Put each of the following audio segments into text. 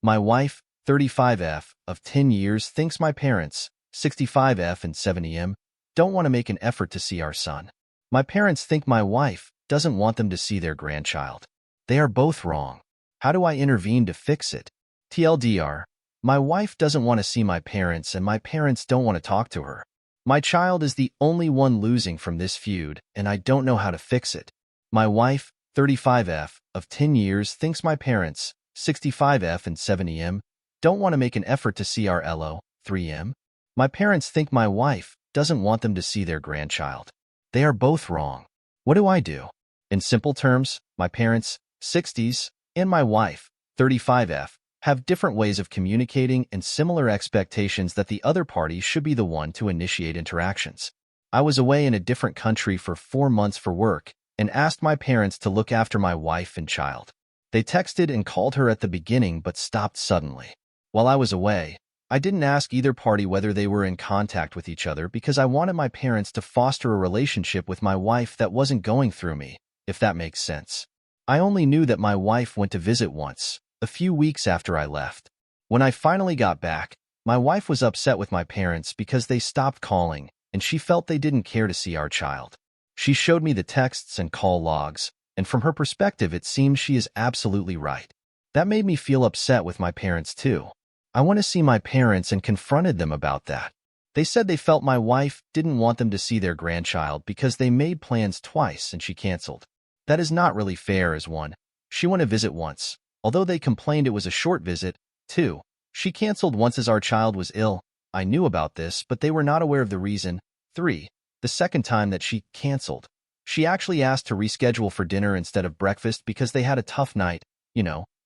My wife, 35F, of 10 years, thinks my parents, 65F and 70M, don't want to make an effort to see our son. My parents think my wife doesn't want them to see their grandchild. They are both wrong. How do I intervene to fix it? TLDR, my wife doesn't want to see my parents and my parents don't want to talk to her. My child is the only one losing from this feud and I don't know how to fix it. My wife, 35F, of 10 years, thinks my parents, 65F and 70M, don't want to make an effort to see our LO, 3M. My parents think my wife doesn't want them to see their grandchild. They are both wrong. What do I do? In simple terms, my parents, 60s, and my wife, 35F, have different ways of communicating and similar expectations that the other party should be the one to initiate interactions. I was away in a different country for 4 months for work and asked my parents to look after my wife and child. They texted and called her at the beginning but stopped suddenly. While I was away, I didn't ask either party whether they were in contact with each other because I wanted my parents to foster a relationship with my wife that wasn't going through me, if that makes sense. I only knew that my wife went to visit once, a few weeks after I left. When I finally got back, my wife was upset with my parents because they stopped calling and she felt they didn't care to see our child. She showed me the texts and call logs, and from her perspective it seems she is absolutely right. That made me feel upset with my parents too. I went to see my parents and confronted them about that. They said they felt my wife didn't want them to see their grandchild because they made plans twice and she canceled. That is not really fair as one. She went to visit once, although they complained it was a short visit. 2. She canceled once as our child was ill. I knew about this, but they were not aware of the reason. 3. The second time that she canceled, she actually asked to reschedule for dinner instead of breakfast because they had a tough night,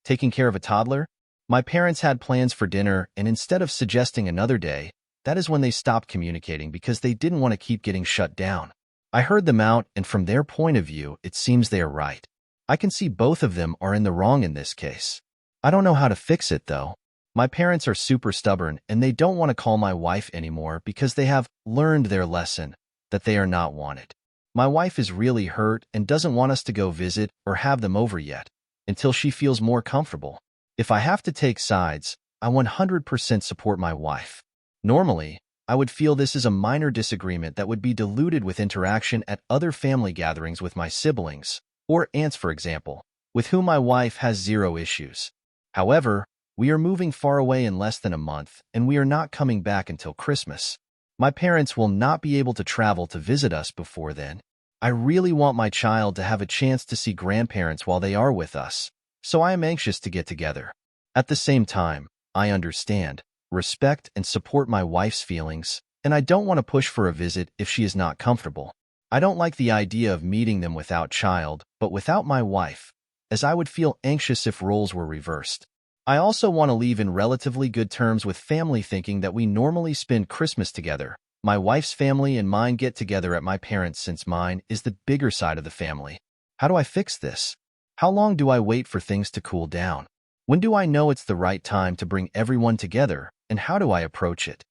taking care of a toddler. My parents had plans for dinner, and instead of suggesting another day, that is when they stopped communicating because they didn't want to keep getting shut down. I heard them out, and from their point of view, it seems they are right. I can see both of them are in the wrong in this case. I don't know how to fix it, though. My parents are super stubborn, and they don't want to call my wife anymore because they have learned their lesson, that they are not wanted. My wife is really hurt and doesn't want us to go visit or have them over yet, until she feels more comfortable. If I have to take sides, I 100% support my wife. Normally, I would feel this is a minor disagreement that would be diluted with interaction at other family gatherings with my siblings, or aunts for example, with whom my wife has zero issues. However, we are moving far away in less than a month, and we are not coming back until Christmas. My parents will not be able to travel to visit us before then. I really want my child to have a chance to see grandparents while they are with us, so I am anxious to get together. At the same time, I understand, respect, and support my wife's feelings, and I don't want to push for a visit if she is not comfortable. I don't like the idea of meeting them without child, but without my wife, as I would feel anxious if roles were reversed. I also want to leave in relatively good terms with family, thinking that we normally spend Christmas together. My wife's family and mine get together at my parents' since mine is the bigger side of the family. How do I fix this? How long do I wait for things to cool down? When do I know it's the right time to bring everyone together, and how do I approach it?